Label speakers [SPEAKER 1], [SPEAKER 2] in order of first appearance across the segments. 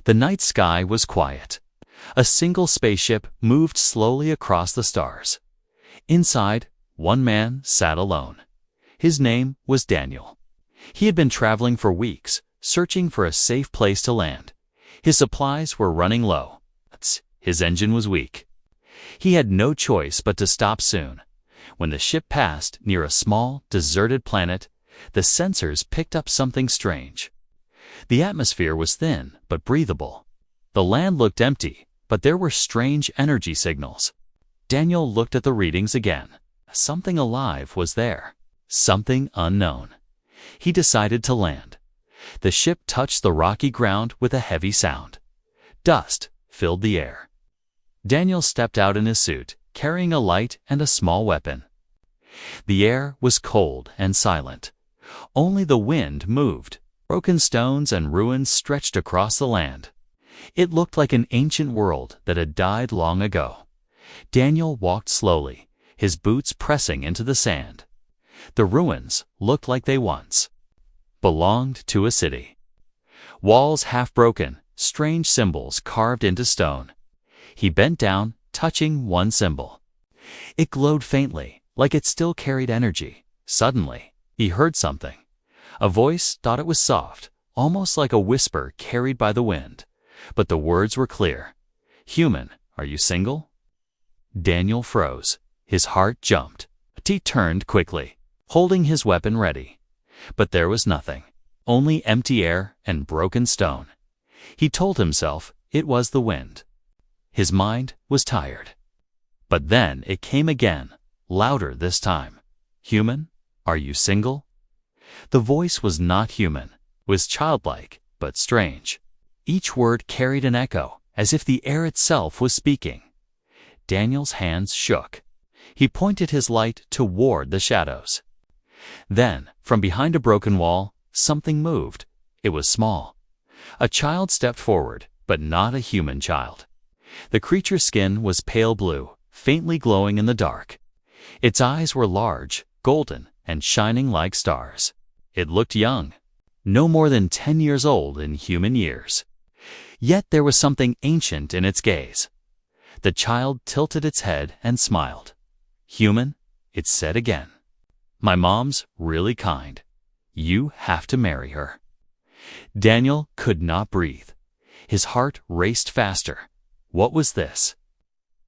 [SPEAKER 1] The night sky was quiet. A single spaceship moved slowly across the stars. Inside, one man sat alone. His name was Daniel. He had been traveling for weeks, searching for a safe place to land. His supplies were running low. His engine was weak. He had no choice but to stop soon. When the ship passed near a small, deserted planet, the sensors picked up something strange. The atmosphere was thin but breathable. The land looked empty, but there were strange energy signals. Daniel looked at the readings again. Something alive was there. Something unknown. He decided to land. The ship touched the rocky ground with a heavy sound. Dust filled the air. Daniel stepped out in his suit, carrying a light and a small weapon. The air was cold and silent. Only the wind moved. Broken stones and ruins stretched across the land. It looked like an ancient world that had died long ago. Daniel walked slowly, his boots pressing into the sand. The ruins looked like they once belonged to a city. Walls half broken, strange symbols carved into stone. He bent down, touching one symbol. It glowed faintly, like it still carried energy. Suddenly, he heard something. A voice thought it was soft, almost like a whisper carried by the wind. But the words were clear. "Human, are you single?" Daniel froze. His heart jumped. He turned quickly, holding his weapon ready. But there was nothing. Only empty air and broken stone. He told himself it was the wind. His mind was tired. But then it came again, louder this time. "Human, are you single?" The voice was not human, was childlike, but strange. Each word carried an echo, as if the air itself was speaking. Daniel's hands shook. He pointed his light toward the shadows. Then, from behind a broken wall, something moved. It was small. A child stepped forward, but not a human child. The creature's skin was pale blue, faintly glowing in the dark. Its eyes were large, golden, and shining like stars. It looked young, no more than 10 years old in human years. Yet there was something ancient in its gaze. The child tilted its head and smiled. "Human," it said again. "My mom's really kind. You have to marry her." Daniel could not breathe. His heart raced faster. What was this?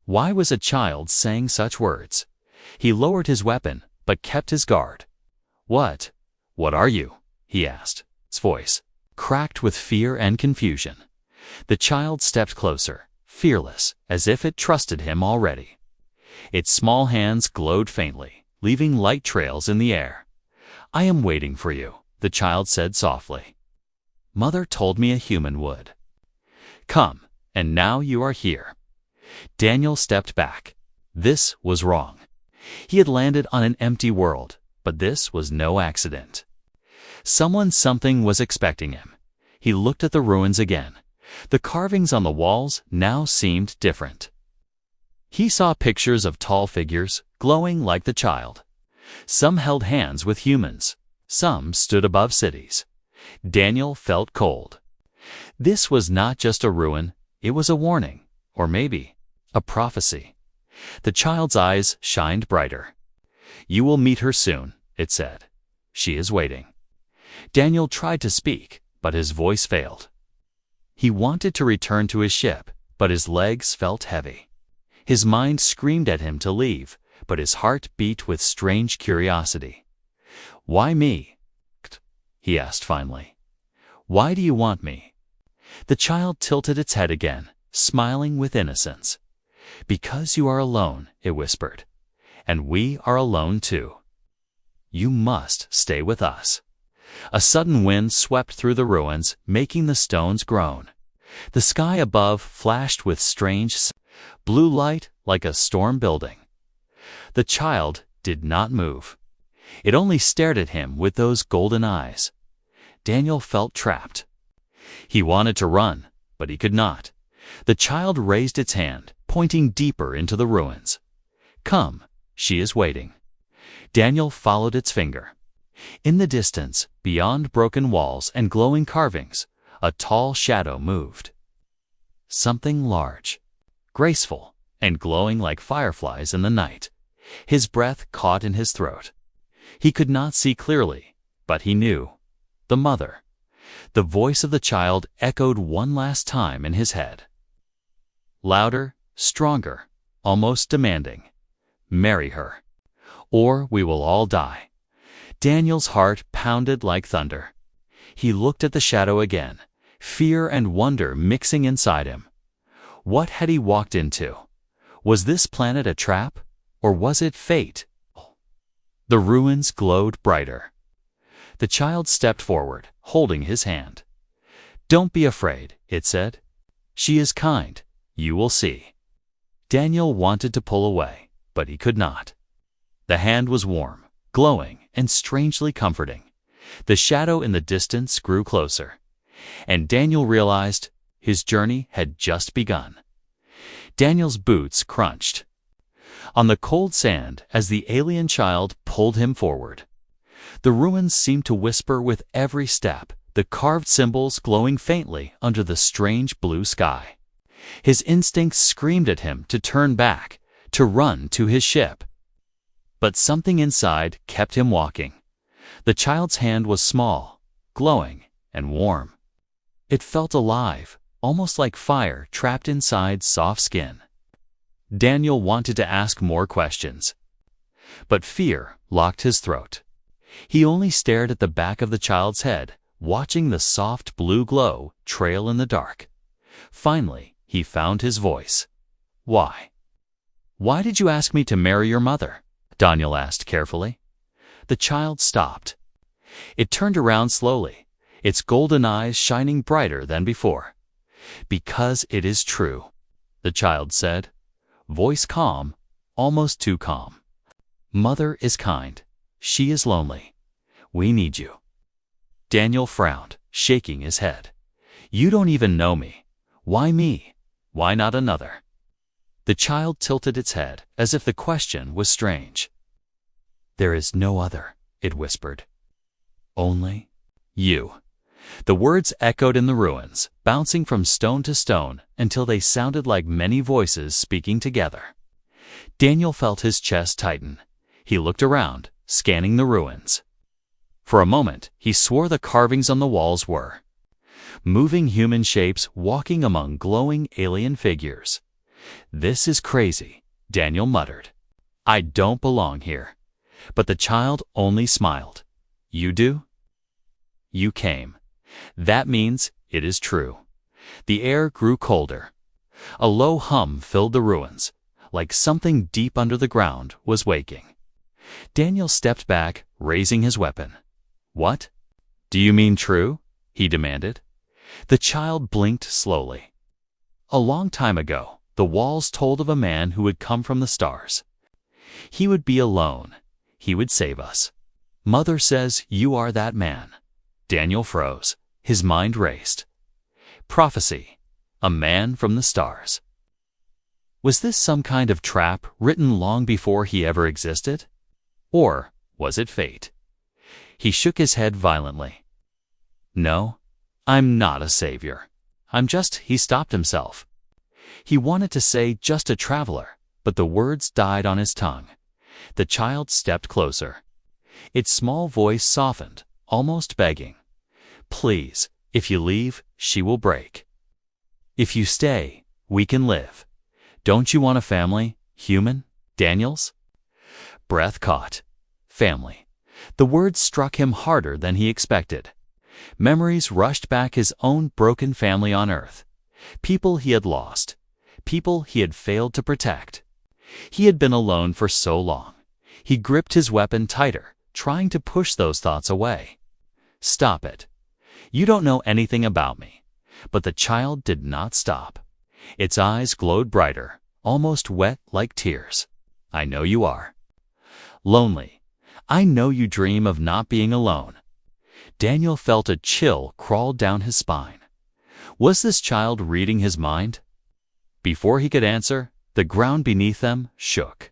[SPEAKER 1] Why was a child saying such words? He lowered his weapon, but kept his guard. What are you?" he asked. Its voice cracked with fear and confusion. The child stepped closer, fearless, as if it trusted him already. Its small hands glowed faintly, leaving light trails in the air. "I am waiting for you," the child said softly. "Mother told me a human would. Come, and now you are here." Daniel stepped back. This was wrong. He had landed on an empty world, but this was no accident. Something was expecting him. He looked at the ruins again. The carvings on the walls now seemed different. He saw pictures of tall figures, glowing like the child. Some held hands with humans. Some stood above cities. Daniel felt cold. This was not just a ruin, it was a warning, or maybe a prophecy. The child's eyes shined brighter. "You will meet her soon," it said. "She is waiting." Daniel tried to speak, but his voice failed. He wanted to return to his ship, but his legs felt heavy. His mind screamed at him to leave, but his heart beat with strange curiosity. "Why me?" he asked finally. "Why do you want me?" The child tilted its head again, smiling with innocence. "Because you are alone," it whispered. "And we are alone too. You must stay with us." A sudden wind swept through the ruins, making the stones groan. The sky above flashed with strange blue light like a storm building. The child did not move. It only stared at him with those golden eyes. Daniel felt trapped. He wanted to run, but he could not. The child raised its hand, pointing deeper into the ruins. "Come, she is waiting." Daniel followed its finger. In the distance, beyond broken walls and glowing carvings, a tall shadow moved. something large, graceful, and glowing like fireflies in the night. His breath caught in his throat. He could not see clearly, but he knew. The mother. The voice of the child echoed one last time in his head. Louder, stronger, almost demanding. Marry her, or we will all die. Daniel's heart pounded like thunder. He looked at the shadow again, fear and wonder mixing inside him. What had he walked into? Was this planet a trap, or was it fate? The ruins glowed brighter. The child stepped forward, holding his hand. "Don't be afraid," it said. "She is kind. You will see." Daniel wanted to pull away, but he could not. The hand was warm, glowing, and strangely comforting. The shadow in the distance grew closer, and Daniel realized his journey had just begun. Daniel's boots crunched on the cold sand as the alien child pulled him forward. The ruins seemed to whisper with every step, the carved symbols glowing faintly under the strange blue sky. His instincts screamed at him to turn back, to run to his ship. But something inside kept him walking. The child's hand was small, glowing, and warm. It felt alive, almost like fire trapped inside soft skin. Daniel wanted to ask more questions, but fear locked his throat. He only stared at the back of the child's head, watching the soft blue glow trail in the dark. Finally, he found his voice. "Why? Why did you ask me to marry your mother?" Daniel asked carefully. The child stopped. It turned around slowly, its golden eyes shining brighter than before. "Because it is true," the child said, voice calm, almost too calm. "Mother is kind. She is lonely. We need you." Daniel frowned, shaking his head. "You don't even know me. Why me? Why not another?" The child tilted its head, as if the question was strange. "There is no other," it whispered. "Only you." The words echoed in the ruins, bouncing from stone to stone until they sounded like many voices speaking together. Daniel felt his chest tighten. He looked around, scanning the ruins. For a moment, he swore the carvings on the walls were moving human shapes walking among glowing alien figures. "This is crazy," Daniel muttered. "I don't belong here." But the child only smiled. "You do? You came. That means it is true." The air grew colder. A low hum filled the ruins, like something deep under the ground was waking. Daniel stepped back, raising his weapon. "What? Do you mean true?" he demanded. The child blinked slowly. "A long time ago, the walls told of a man who would come from the stars. He would be alone. He would save us. Mother says you are that man." Daniel froze. His mind raced. Prophecy. A man from the stars. Was this some kind of trap written long before he ever existed? Or was it fate? He shook his head violently. "No, I'm not a savior. I'm just—" He stopped himself. He wanted to say just a traveler, but the words died on his tongue. The child stepped closer. Its small voice softened, almost begging. "Please, if you leave, she will break. If you stay, we can live. Don't you want a family, human, Daniels?" Breath caught. Family. The words struck him harder than he expected. Memories rushed back, his own broken family on Earth. People he had lost. People he had failed to protect. He had been alone for so long. He gripped his weapon tighter, trying to push those thoughts away. "Stop it. You don't know anything about me." But the child did not stop. Its eyes glowed brighter, almost wet like tears. "I know you are lonely. I know you dream of not being alone." Daniel felt a chill crawl down his spine. Was this child reading his mind? Before he could answer, the ground beneath them shook.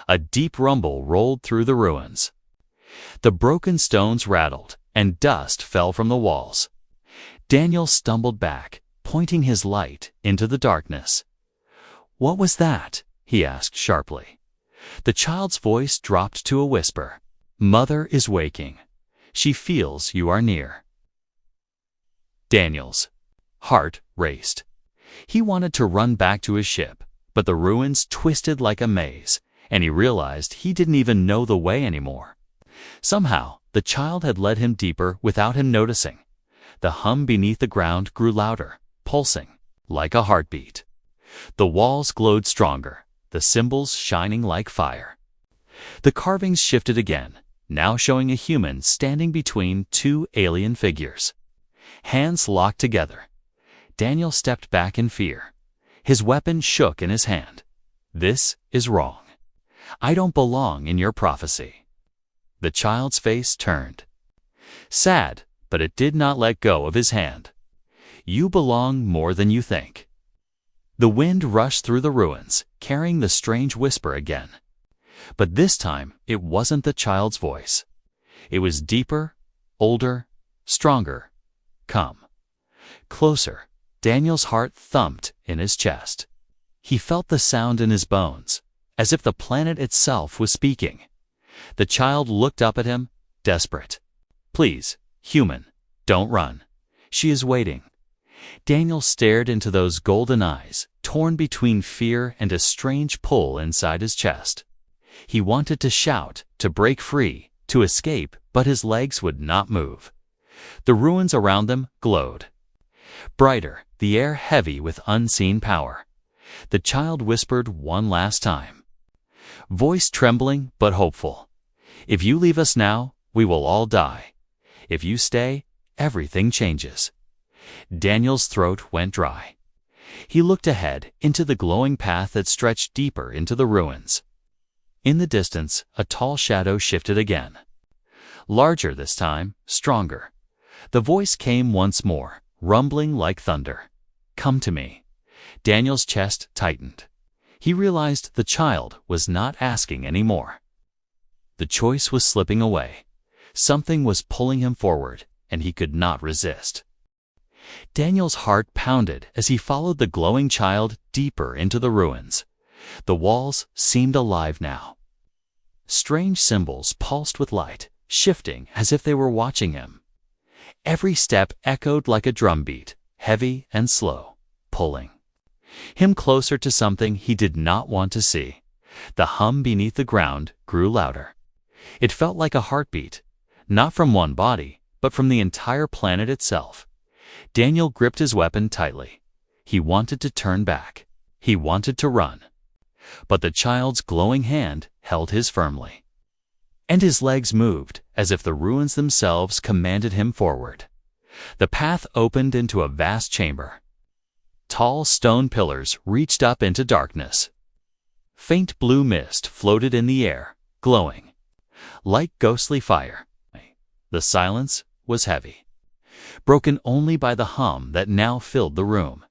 [SPEAKER 1] A deep rumble rolled through the ruins. The broken stones rattled, and dust fell from the walls. Daniel stumbled back, pointing his light into the darkness. "What was that?" he asked sharply. The child's voice dropped to a whisper. "Mother is waking. She feels you are near." Daniel's heart raced. He wanted to run back to his ship, but the ruins twisted like a maze, and he realized he didn't even know the way anymore. Somehow, the child had led him deeper without him noticing. The hum beneath the ground grew louder, pulsing, like a heartbeat. The walls glowed stronger, the symbols shining like fire. The carvings shifted again, now showing a human standing between two alien figures. Hands locked together. Daniel stepped back in fear. His weapon shook in his hand. "This is wrong. I don't belong in your prophecy." The child's face turned. Sad, but it did not let go of his hand. "You belong more than you think." The wind rushed through the ruins, carrying the strange whisper again. But this time, it wasn't the child's voice. It was deeper, older, stronger. "Come." Closer. Daniel's heart thumped in his chest. He felt the sound in his bones, as if the planet itself was speaking. The child looked up at him, desperate. "Please, human, don't run. She is waiting." Daniel stared into those golden eyes, torn between fear and a strange pull inside his chest. He wanted to shout, to break free, to escape, but his legs would not move. The ruins around them glowed. Brighter, the air heavy with unseen power. The child whispered one last time. Voice trembling but hopeful. "If you leave us now, we will all die. If you stay, everything changes." Daniel's throat went dry. He looked ahead into the glowing path that stretched deeper into the ruins. In the distance, a tall shadow shifted again. Larger this time, stronger. The voice came once more, rumbling like thunder. "Come to me." Daniel's chest tightened. He realized the child was not asking any more. The choice was slipping away. Something was pulling him forward, and he could not resist. Daniel's heart pounded as he followed the glowing child deeper into the ruins. The walls seemed alive now. Strange symbols pulsed with light, shifting as if they were watching him. Every step echoed like a drumbeat, heavy and slow, pulling him closer to something he did not want to see. The hum beneath the ground grew louder. It felt like a heartbeat, not from one body, but from the entire planet itself. Daniel gripped his weapon tightly. He wanted to turn back. He wanted to run. But the child's glowing hand held his firmly. And his legs moved as if the ruins themselves commanded him forward. The path opened into a vast chamber. Tall stone pillars reached up into darkness. Faint blue mist floated in the air, glowing like ghostly fire. The silence was heavy, broken only by the hum that now filled the room.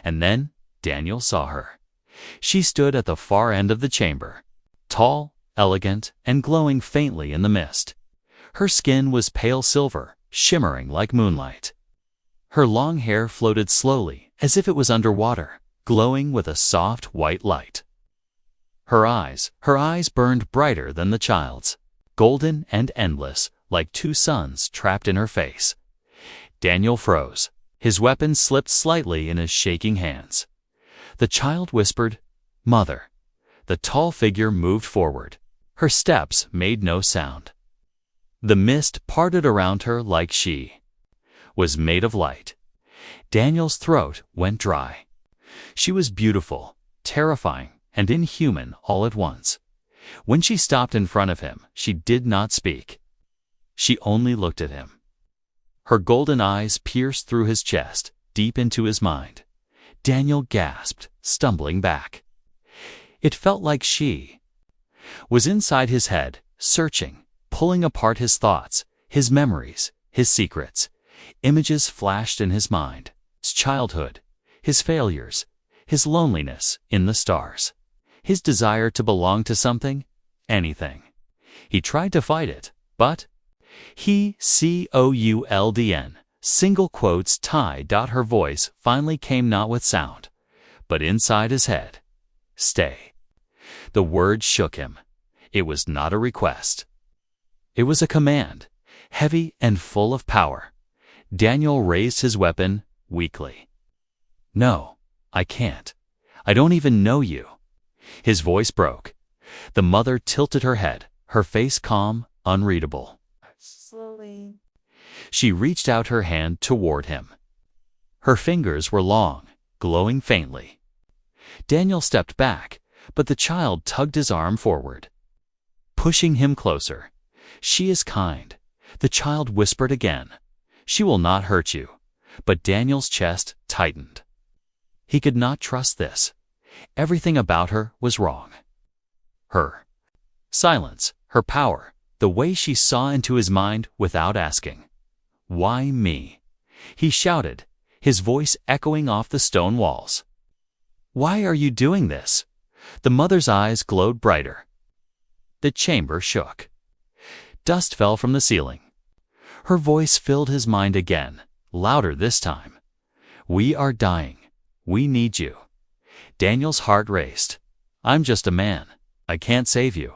[SPEAKER 1] And then Daniel saw her. She stood at the far end of the chamber, tall, elegant, and glowing faintly in the mist. Her skin was pale silver, shimmering like moonlight. Her long hair floated slowly, as if it was underwater, glowing with a soft white light. Her eyes burned brighter than the child's, golden and endless, like two suns trapped in her face. Daniel froze. His weapon slipped slightly in his shaking hands. The child whispered, "Mother." The tall figure moved forward. Her steps made no sound. The mist parted around her like she was made of light. Daniel's throat went dry. She was beautiful, terrifying, and inhuman all at once. When she stopped in front of him, she did not speak. She only looked at him. Her golden eyes pierced through his chest, deep into his mind. Daniel gasped, stumbling back. It felt like she was inside his head, searching, pulling apart his thoughts, his memories, his secrets. Images flashed in his mind. His childhood, his failures, his loneliness in the stars, his desire to belong to something, anything. He tried to fight it, but he, COULDN, Single quotes tied. Her voice finally came not with sound, but inside his head. Stay. The word shook him. It was not a request. It was a command, heavy and full of power. Daniel raised his weapon weakly. No, I can't. I don't even know you. His voice broke. The mother tilted her head, her face calm, unreadable.
[SPEAKER 2] Slowly.
[SPEAKER 1] She reached out her hand toward him. Her fingers were long, glowing faintly. Daniel stepped back, but the child tugged his arm forward, pushing him closer. She is kind, the child whispered again. She will not hurt you. But Daniel's chest tightened. He could not trust this. Everything about her was wrong. Her silence, her power, the way she saw into his mind without asking. Why me? He shouted, his voice echoing off the stone walls. Why are you doing this? The mother's eyes glowed brighter. The chamber shook. Dust fell from the ceiling. Her voice filled his mind again, louder this time. We are dying. We need you. Daniel's heart raced. I'm just a man. I can't save you.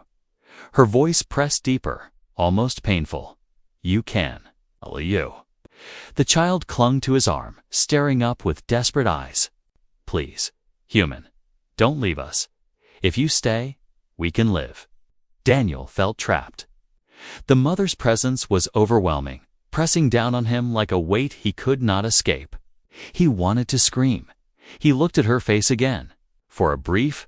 [SPEAKER 1] Her voice pressed deeper, almost painful. You can. Only you. The child clung to his arm, staring up with desperate eyes. Please, human, don't leave us. If you stay, we can live. Daniel felt trapped. The mother's presence was overwhelming, pressing down on him like a weight he could not escape. He wanted to scream. He looked at her face again. For a brief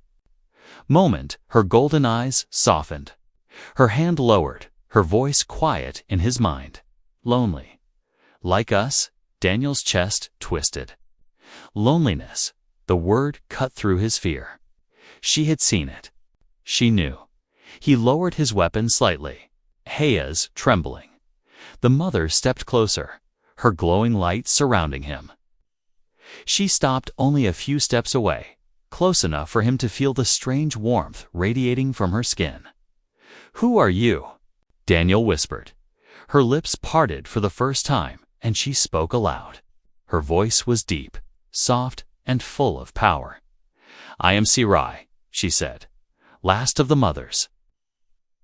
[SPEAKER 1] moment, her golden eyes softened. Her hand lowered, her voice quiet in his mind. Lonely. Like us, Daniel's chest twisted. Loneliness. The word cut through his fear. She had seen it. She knew. He lowered his weapon slightly. Haya's trembling. The mother stepped closer, her glowing light surrounding him. She stopped only a few steps away, close enough for him to feel the strange warmth radiating from her skin. Who are you? Daniel whispered. Her lips parted for the first time, and she spoke aloud. Her voice was deep, soft, and full of power. I am HFY, she said, last of the mothers.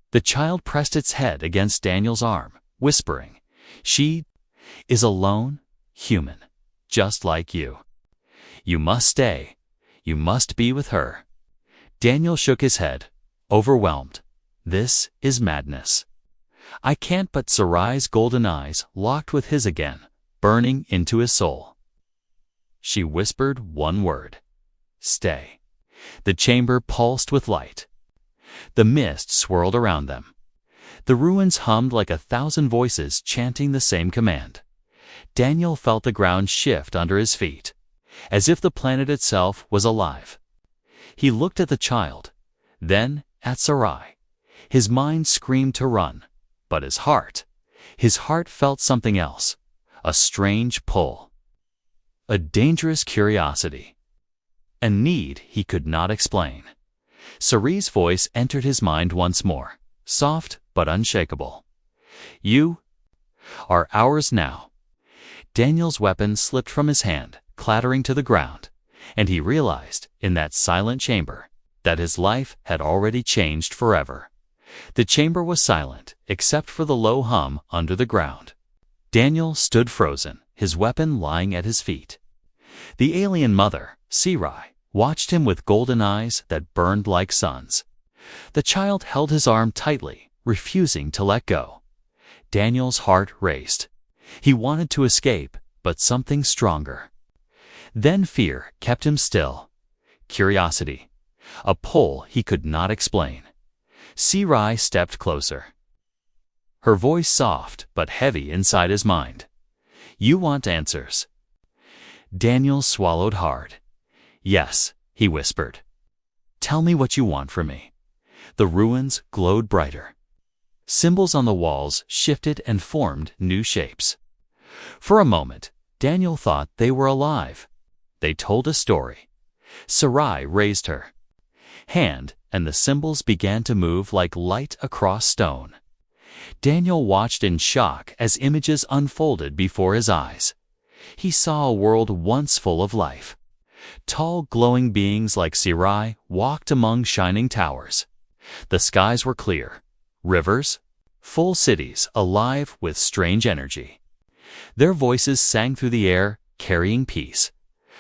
[SPEAKER 1] The child pressed its head against Daniel's arm, whispering, She is alone, human, just like you. You must stay. You must be with her. Daniel shook his head, overwhelmed. This is madness. I can't. But HFY's golden eyes locked with his again, burning into his soul. She whispered one word. Stay. The chamber pulsed with light. The mist swirled around them. The ruins hummed like 1,000 voices chanting the same command. Daniel felt the ground shift under his feet, as if the planet itself was alive. He looked at the child, then at HFY. His mind screamed to run, but his heart felt something else, a strange pull, a dangerous curiosity, a need he could not explain. HFY's voice entered his mind once more, soft but unshakable. You are ours now. Daniel's weapon slipped from his hand, clattering to the ground, and he realized, in that silent chamber, that his life had already changed forever. The chamber was silent, except for the low hum under the ground. Daniel stood frozen, his weapon lying at his feet. The alien mother, HFY, watched him with golden eyes that burned like suns. The child held his arm tightly, refusing to let go. Daniel's heart raced. He wanted to escape, but something stronger. Then fear kept him still. Curiosity. A pull he could not explain. HFY stepped closer. Her voice soft but heavy inside his mind. You want answers. Daniel swallowed hard. Yes, he whispered. Tell me what you want from me. The ruins glowed brighter. Symbols on the walls shifted and formed new shapes. For a moment, Daniel thought they were alive. They told a story. HFY raised her hand, and the symbols began to move like light across stone. Daniel watched in shock as images unfolded before his eyes. He saw a world once full of life. Tall, glowing beings like Sirai walked among shining towers. The skies were clear. Rivers, full cities alive with strange energy. Their voices sang through the air, carrying peace.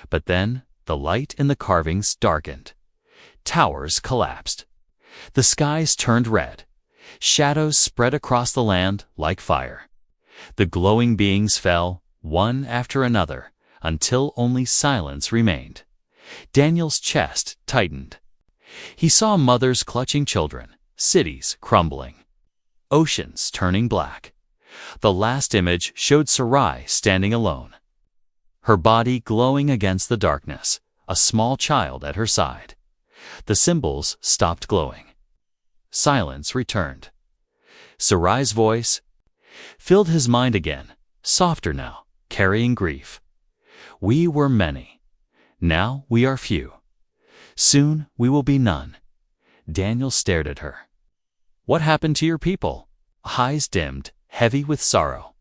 [SPEAKER 1] But then the light in the carvings darkened. Towers collapsed. The skies turned red. Shadows spread across the land like fire. The glowing beings fell, one after another, until only silence remained. Daniel's chest tightened. He saw mothers clutching children, cities crumbling, oceans turning black. The last image showed Sarai standing alone, her body glowing against the darkness, a small child at her side. The symbols stopped glowing. Silence returned. Sarai's voice filled his mind again, softer now, carrying grief. We were many. Now we are few. Soon we will be none. Daniel stared at her. What happened to your people? Eyes dimmed, heavy with sorrow.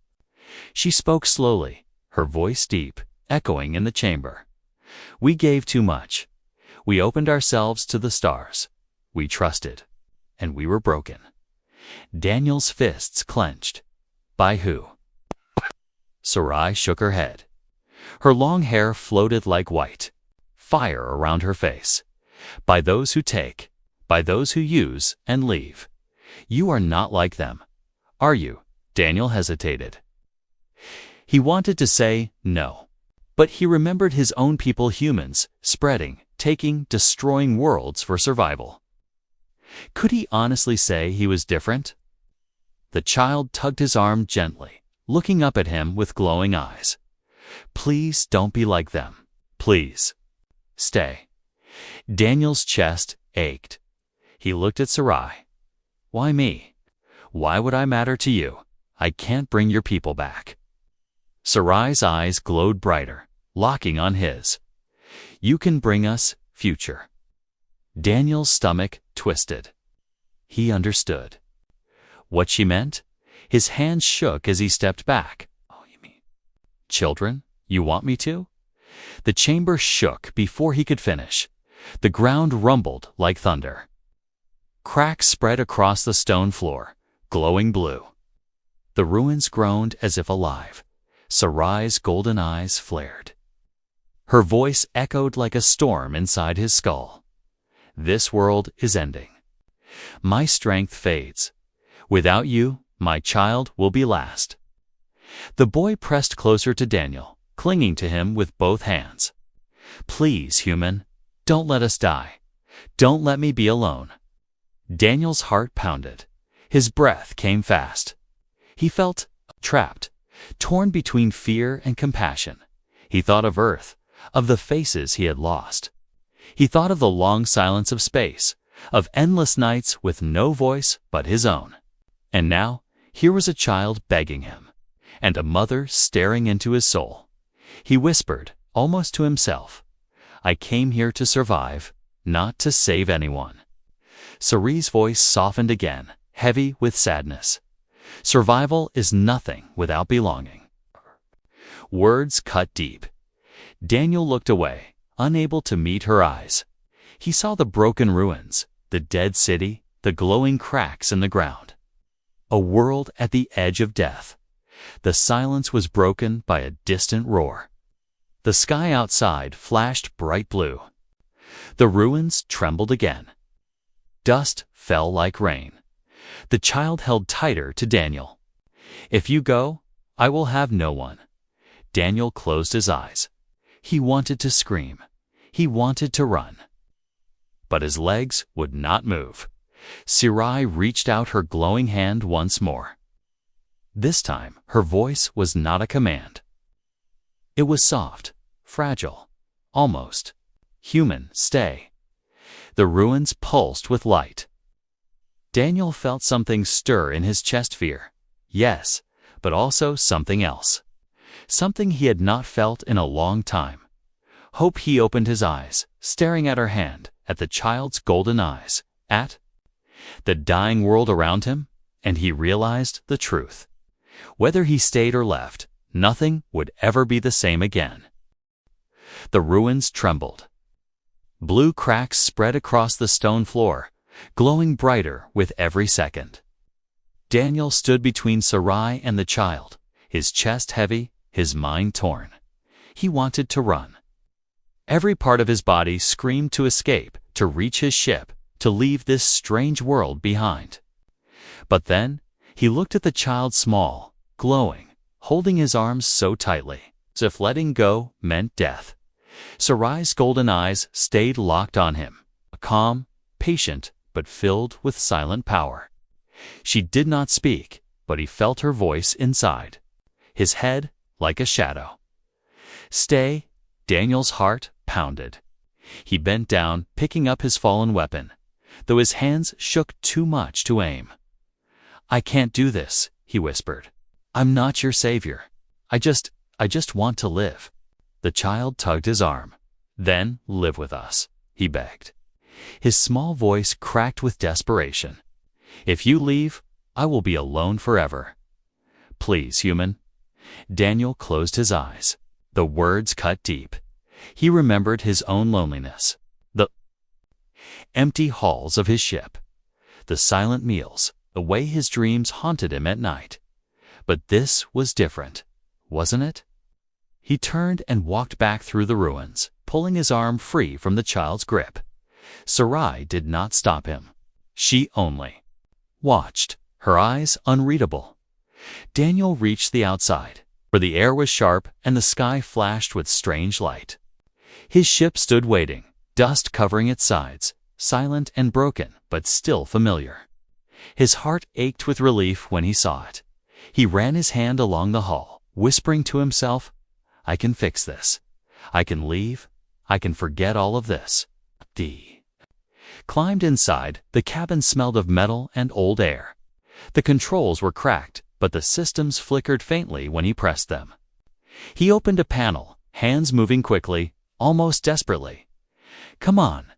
[SPEAKER 1] She spoke slowly, her voice deep, echoing in the chamber. We gave too much. We opened ourselves to the stars. We trusted, and we were broken. Daniel's fists clenched. By who? Sarai shook her head. Her long hair floated like white, fire around her face. By those who take, by those who use and leave. You are not like them. Are you? Daniel hesitated. He wanted to say no, but he remembered his own people, humans, spreading, taking, destroying worlds for survival. Could he honestly say he was different? The child tugged his arm gently, looking up at him with glowing eyes. Please don't be like them. Please. Stay. Daniel's chest ached. He looked at Sarai. Why me? Why would I matter to you? I can't bring your people back. Sarai's eyes glowed brighter, locking on his. You can bring us future. Daniel's stomach twisted. He understood what she meant. His hands shook as he stepped back. Oh, you mean children? You want me to? The chamber shook before he could finish. The ground rumbled like thunder. Cracks spread across the stone floor, glowing blue. The ruins groaned as if alive. Sarai's golden eyes flared. Her voice echoed like a storm inside his skull. This world is ending. My strength fades. Without you, my child will be last. The boy pressed closer to Daniel, clinging to him with both hands. Please, human, don't let us die. Don't let me be alone. Daniel's heart pounded. His breath came fast. He felt trapped, torn between fear and compassion. He thought of Earth, of the faces he had lost. He thought of the long silence of space, of endless nights with no voice but his own. And now, here was a child begging him, and a mother staring into his soul. He whispered, almost to himself, I came here to survive, not to save anyone. Sarai's voice softened again, heavy with sadness. Survival is nothing without belonging. Words cut deep. Daniel looked away, unable to meet her eyes. He saw the broken ruins, the dead city, the glowing cracks in the ground. A world at the edge of death. The silence was broken by a distant roar. The sky outside flashed bright blue. The ruins trembled again. Dust fell like rain. The child held tighter to Daniel. If you go, I will have no one. Daniel closed his eyes. He wanted to scream. He wanted to run. But his legs would not move. Sarai reached out her glowing hand once more. This time, her voice was not a command. It was soft, fragile, almost human. Stay. The ruins pulsed with light. Daniel felt something stir in his chest. Fear, yes, but also something else. Something he had not felt in a long time. Hope. He opened his eyes, staring at her hand, at the child's golden eyes, at the dying world around him. and he realized the truth. Whether he stayed or left, nothing would ever be the same again. The ruins trembled. Blue cracks spread across the stone floor, glowing brighter with every second. Daniel stood between Sarai and the child, his chest heavy, his mind torn. He wanted to run. Every part of his body screamed to escape, to reach his ship, to leave this strange world behind. But then, he looked at the child, small, glowing, holding his arms so tightly, as if letting go meant death. Sarai's golden eyes stayed locked on him, calm, patient, but filled with silent power. She did not speak, but he felt her voice inside, his head like a shadow. Stay. Daniel's heart pounded. He bent down, picking up his fallen weapon, though his hands shook too much to aim. "I can't do this," he whispered. "I'm not your savior. I just want to live." The child tugged his arm. "Then live with us," he begged. His small voice cracked with desperation. "If you leave, I will be alone forever." "Please, human." Daniel closed his eyes. The words cut deep. He remembered his own loneliness, the empty halls of his ship, the silent meals, the way his dreams haunted him at night. But this was different, wasn't it? He turned and walked back through the ruins, pulling his arm free from the child's grip. Sarai did not stop him. She only watched, her eyes unreadable. Daniel reached the outside, where the air was sharp and the sky flashed with strange light. His ship stood waiting, dust covering its sides, silent and broken, but still familiar. His heart ached with relief when he saw it. He ran his hand along the hull, whispering to himself, "I can fix this. I can leave. I can forget all of this." Climbed inside, the cabin smelled of metal and old air. The controls were cracked, but the systems flickered faintly when he pressed them. He opened a panel, hands moving quickly, almost desperately. Come on,"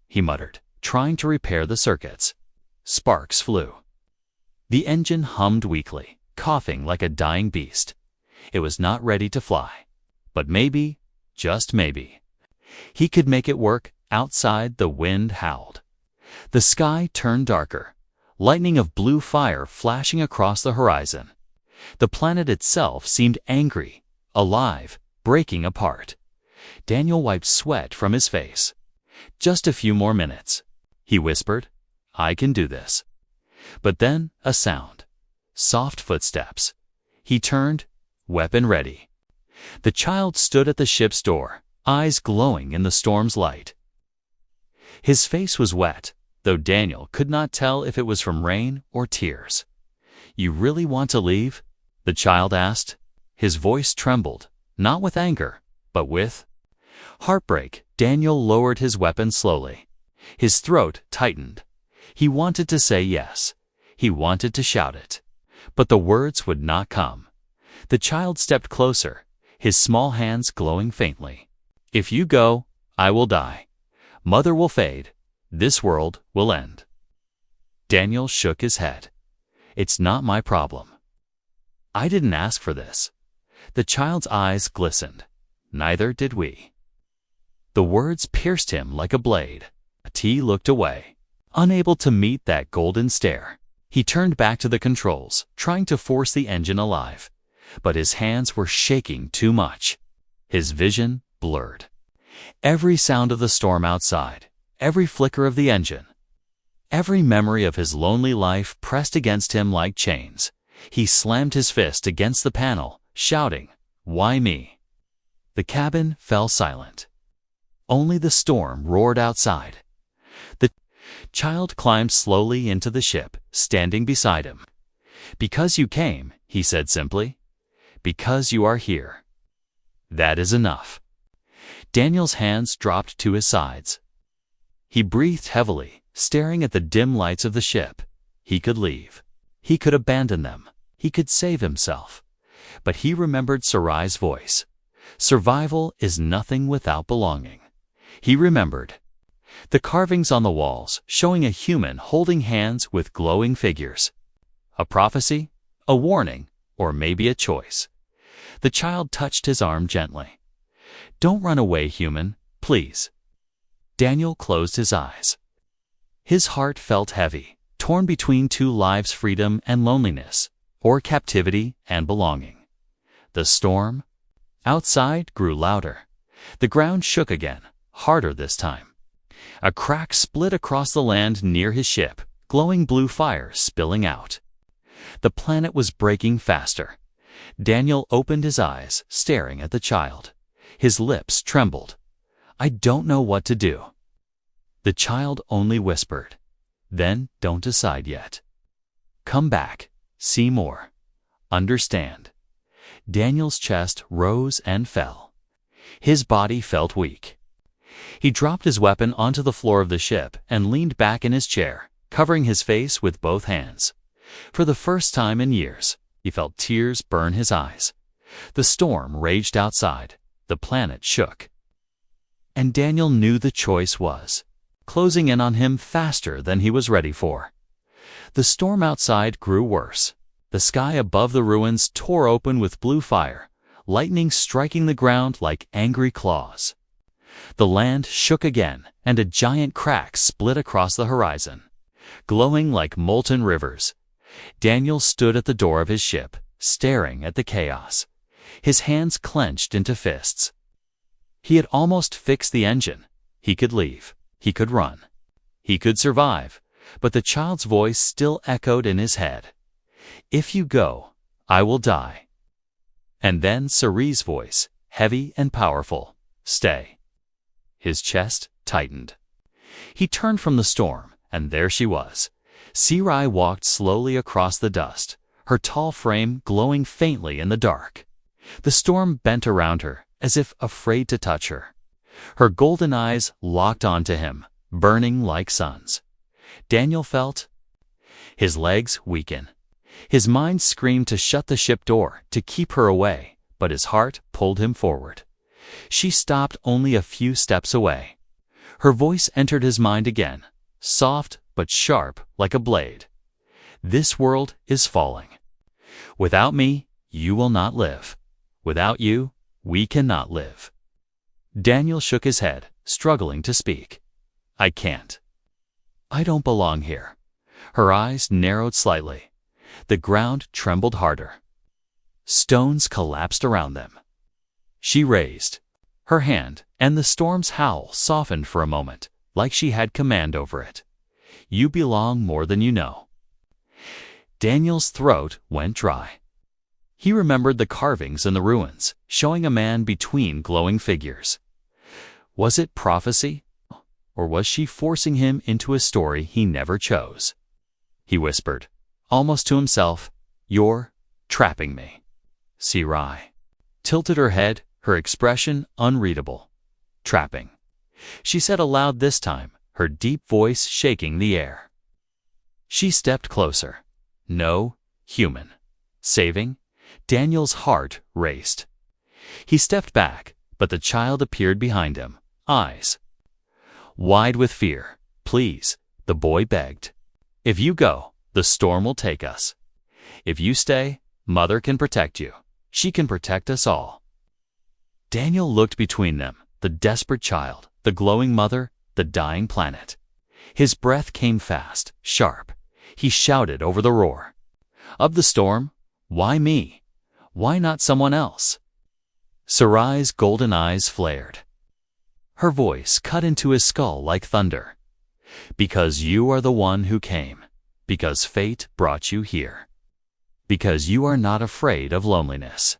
[SPEAKER 1] he muttered, trying to repair the circuits. Sparks flew. The engine hummed weakly, coughing like a dying beast. It was not ready to fly. But maybe, just maybe, he could make it work. Outside, the wind howled. The sky turned darker, lightning of blue fire flashing across the horizon. The planet itself seemed angry, alive, breaking apart. Daniel wiped sweat from his face. "Just a few more minutes," he whispered. "I can do this." But then a sound. Soft footsteps. He turned, weapon ready. The child stood at the ship's door, eyes glowing in the storm's light. His face was wet, though Daniel could not tell if it was from rain or tears. "You really want to leave?" the child asked. His voice trembled, not with anger, but with heartbreak. Daniel lowered his weapon slowly. His throat tightened. He wanted to say yes. He wanted to shout it. But the words would not come. The child stepped closer, his small hands glowing faintly. "If you go, I will die. Mother will fade. This world will end." Daniel shook his head. "It's not my problem. I didn't ask for this." The child's eyes glistened. "Neither did we." The words pierced him like a blade. He looked away, unable to meet that golden stare. He turned back to the controls, trying to force the engine alive. But his hands were shaking too much. His vision blurred. Every sound of the storm outside, every flicker of the engine, every memory of his lonely life pressed against him like chains. He slammed his fist against the panel, shouting, "Why me?" The cabin fell silent. Only the storm roared outside. The child climbed slowly into the ship, standing beside him. "Because you came," he said simply. "Because you are here. That is enough." Daniel's hands dropped to his sides. He breathed heavily, staring at the dim lights of the ship. He could leave. He could abandon them. He could save himself. But he remembered Sarai's voice. Survival is nothing without belonging. He remembered the carvings on the walls, showing a human holding hands with glowing figures. A prophecy? A warning? Or maybe a choice? The child touched his arm gently. "Don't run away, human, please." Daniel closed his eyes. His heart felt heavy, torn between two lives: freedom and loneliness, or captivity and belonging. The storm outside grew louder. The ground shook again, harder this time. A crack split across the land near his ship, glowing blue fire spilling out. The planet was breaking faster. Daniel opened his eyes, staring at the child. His lips trembled. "I don't know what to do." The child only whispered, "Then don't decide yet. Come back, see more, understand." Daniel's chest rose and fell. His body felt weak. He dropped his weapon onto the floor of the ship and leaned back in his chair, covering his face with both hands. For the first time in years, he felt tears burn his eyes. The storm raged outside. The planet shook. And Daniel knew the choice was closing in on him faster than he was ready for. The storm outside grew worse. The sky above the ruins tore open with blue fire, lightning striking the ground like angry claws. The land shook again, and a giant crack split across the horizon, glowing like molten rivers. Daniel stood at the door of his ship, staring at the chaos, his hands clenched into fists. He had almost fixed the engine. He could leave. He could run. He could survive. But the child's voice still echoed in his head. "If you go, I will die." And then Sarai's voice, heavy and powerful, "Stay." His chest tightened. He turned from the storm, and there she was. Sarai walked slowly across the dust, her tall frame glowing faintly in the dark. The storm bent around her, as if afraid to touch her. Her golden eyes locked onto him, burning like suns. Daniel felt his legs weaken. His mind screamed to shut the ship door, to keep her away, but his heart pulled him forward. She stopped only a few steps away. Her voice entered his mind again, soft but sharp like a blade. "This world is falling. Without me, you will not live. Without you, we cannot live." Daniel shook his head, struggling to speak. "I can't. I don't belong here." Her eyes narrowed slightly. The ground trembled harder. Stones collapsed around them. She raised her hand, and the storm's howl softened for a moment, like she had command over it. "You belong more than you know." Daniel's throat went dry. He remembered the carvings in the ruins, showing a man between glowing figures. Was it prophecy? Or was she forcing him into a story he never chose? He whispered, almost to himself, "You're trapping me." Sarai tilted her head, her expression unreadable. "Trapping," she said aloud this time, her deep voice shaking the air. She stepped closer. "No, human. Saving?" Daniel's heart raced. He stepped back, but the child appeared behind him, eyes wide with fear. "Please," the boy begged. "If you go, the storm will take us. If you stay, Mother can protect you. She can protect us all." Daniel looked between them, the desperate child, the glowing mother, the dying planet. His breath came fast, sharp. He shouted over the roar of the storm, "Why me? Why not someone else?" Sarai's golden eyes flared. Her voice cut into his skull like thunder. "Because you are the one who came. Because fate brought you here. Because you are not afraid of loneliness."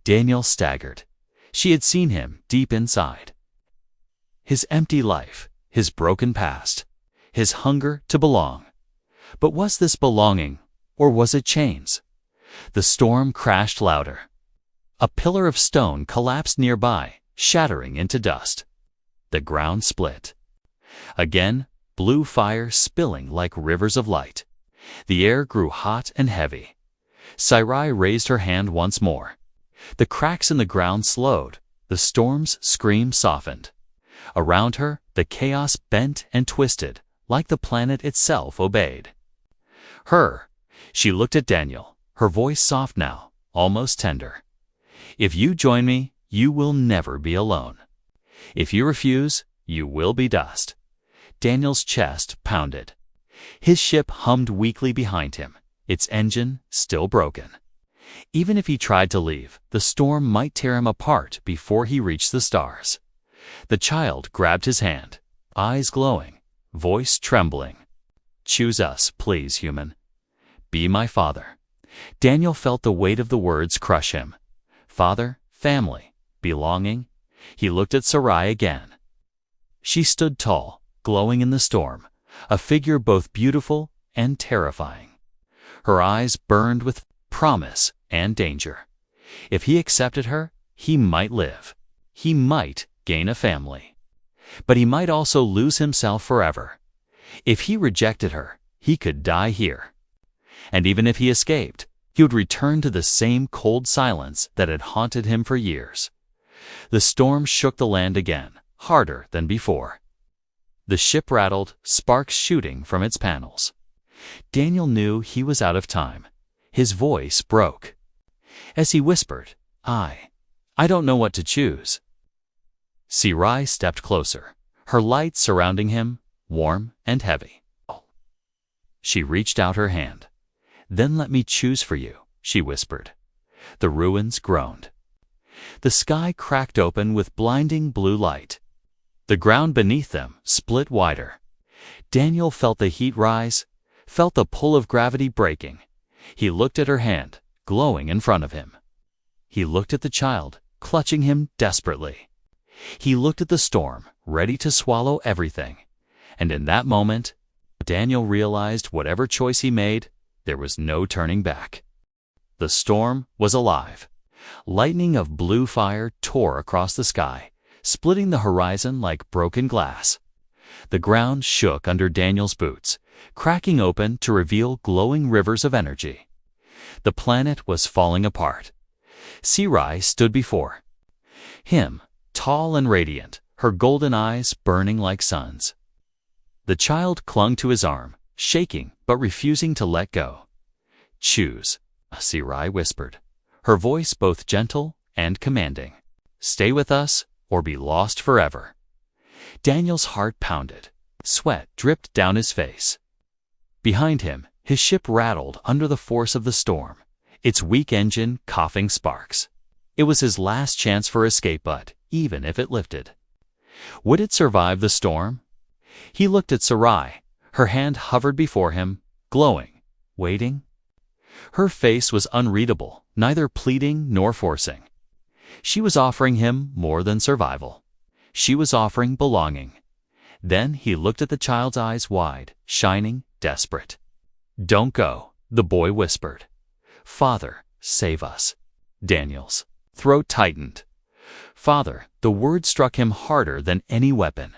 [SPEAKER 1] Daniel staggered. She had seen him deep inside. His empty life, his broken past, his hunger to belong. But was this belonging, or was it chains? The storm crashed louder. A pillar of stone collapsed nearby, shattering into dust. The ground split. Again, blue fire spilling like rivers of light. The air grew hot and heavy. Sarai raised her hand once more. The cracks in the ground slowed. The storm's scream softened. Around her, the chaos bent and twisted, like the planet itself obeyed. Her, She looked at Daniel, her voice soft now, almost tender. "If you join me, you will never be alone. If you refuse, you will be dust." Daniel's chest pounded. His ship hummed weakly behind him, its engine still broken. Even if he tried to leave, the storm might tear him apart before he reached the stars. The child grabbed his hand, eyes glowing, voice trembling. "Choose us, please, human. Be my father." Daniel felt the weight of the words crush him. Father, family, belonging. He looked at Sarai again. She stood tall, glowing in the storm, a figure both beautiful and terrifying. Her eyes burned with promise and danger. If he accepted her, he might live. He might gain a family. But he might also lose himself forever. If he rejected her, he could die here. And even if he escaped, he would return to the same cold silence that had haunted him for years. The storm shook the land again, harder than before. The ship rattled, sparks shooting from its panels. Daniel knew he was out of time. His voice broke. As he whispered, I don't know what to choose." Sarai stepped closer, her light surrounding him, warm and heavy. She reached out her hand. "Then let me choose for you," she whispered. The ruins groaned. The sky cracked open with blinding blue light. The ground beneath them split wider. Daniel felt the heat rise, felt the pull of gravity breaking. He looked at her hand, glowing in front of him. He looked at the child, clutching him desperately. He looked at the storm, ready to swallow everything. And in that moment, Daniel realized whatever choice he made, there was no turning back. The storm was alive. Lightning of blue fire tore across the sky, splitting the horizon like broken glass. The ground shook under Daniel's boots, cracking open to reveal glowing rivers of energy. The planet was falling apart. Sarai stood before him, tall and radiant, her golden eyes burning like suns. The child clung to his arm, shaking but refusing to let go. "Choose," Sarai whispered, her voice both gentle and commanding. "Stay with us or be lost forever." Daniel's heart pounded. Sweat dripped down his face. Behind him, his ship rattled under the force of the storm, its weak engine coughing sparks. It was his last chance for escape, but even if it lifted, would it survive the storm? He looked at Sarai. Her hand hovered before him, glowing, waiting. Her face was unreadable, neither pleading nor forcing. She was offering him more than survival. She was offering belonging. Then he looked at the child's eyes wide, shining, desperate. "Don't go," the boy whispered. "Father, save us." Daniel's throat tightened. Father, the word struck him harder than any weapon.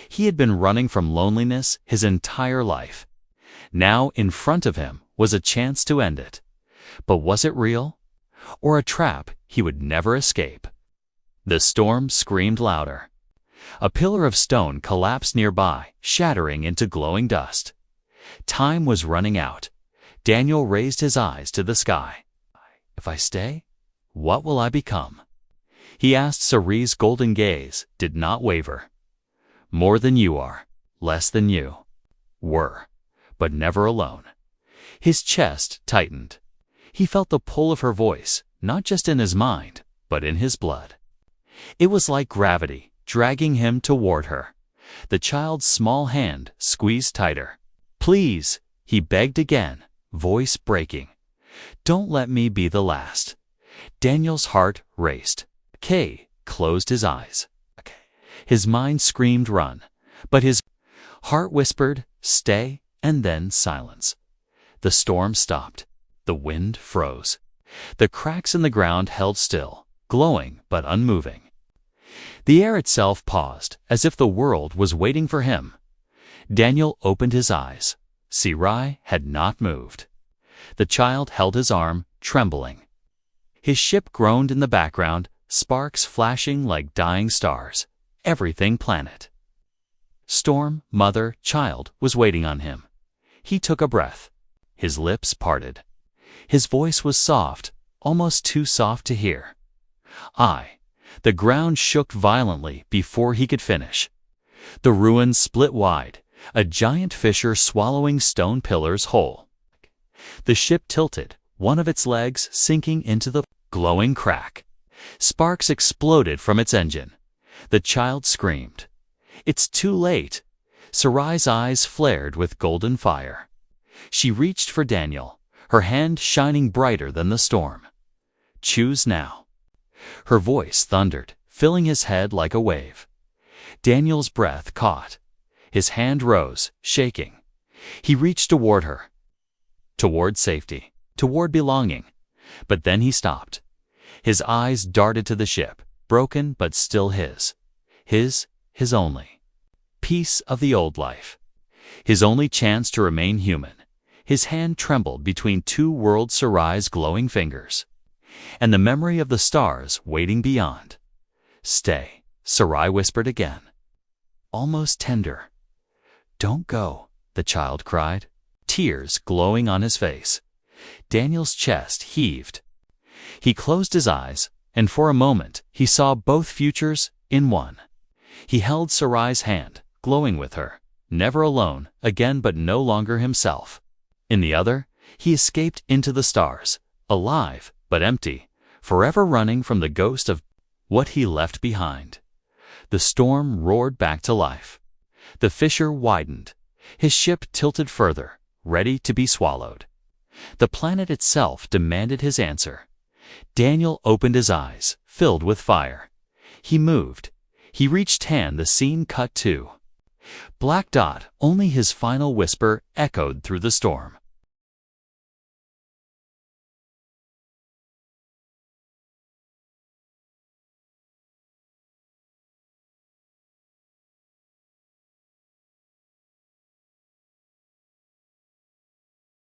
[SPEAKER 1] He had been running from loneliness his entire life. Now in front of him was a chance to end it. But was it real? Or a trap he would never escape? The storm screamed louder. A pillar of stone collapsed nearby, shattering into glowing dust. Time was running out. Daniel raised his eyes to the sky. "If I stay, what will I become?" He asked. Sarai's golden gaze did not waver. "More than you are, less than you were, but never alone." His chest tightened. He felt the pull of her voice, not just in his mind, but in his blood. It was like gravity, dragging him toward her. The child's small hand squeezed tighter. "Please," he begged again, voice breaking. "Don't let me be the last." Daniel's heart raced. Kay closed his eyes. His mind screamed run, but his heart whispered stay, and then silence. The storm stopped. The wind froze. The cracks in the ground held still, glowing but unmoving. The air itself paused, as if the world was waiting for him. Daniel opened his eyes. Sarai had not moved. The child held his arm, trembling. His ship groaned in the background, sparks flashing like dying stars. Everything planet. Storm, mother, child was waiting on him. He took a breath. his lips parted. His voice was soft, almost too soft to hear. The ground shook violently before he could finish. The ruins split wide, a giant fissure swallowing stone pillars whole. The ship tilted, one of its legs sinking into the glowing crack. Sparks exploded from its engine. The child screamed. "It's too late." Sarai's eyes flared with golden fire. She reached for Daniel, her hand shining brighter than the storm. "Choose now." Her voice thundered, filling his head like a wave. Daniel's breath caught. His hand rose, shaking. He reached toward her. Toward safety, toward belonging. But then he stopped. His eyes darted to the ship, broken but still his. His only. Piece of the old life. His only chance to remain human. His hand trembled between two world Sarai's glowing fingers. And the memory of the stars waiting beyond. "Stay," Sarai whispered again. Almost tender. "Don't go," the child cried, tears glowing on his face. Daniel's chest heaved. He closed his eyes, and for a moment he saw both futures in one. He held Sarai's hand, glowing with her, never alone again but no longer himself. In the other, he escaped into the stars, alive but empty, forever running from the ghost of what he left behind. The storm roared back to life. The fissure widened. His ship tilted further, ready to be swallowed. The planet itself demanded his answer. Daniel opened his eyes, filled with fire. He moved. He reached hand, the scene cut too. Black dot, only his final whisper echoed through the storm.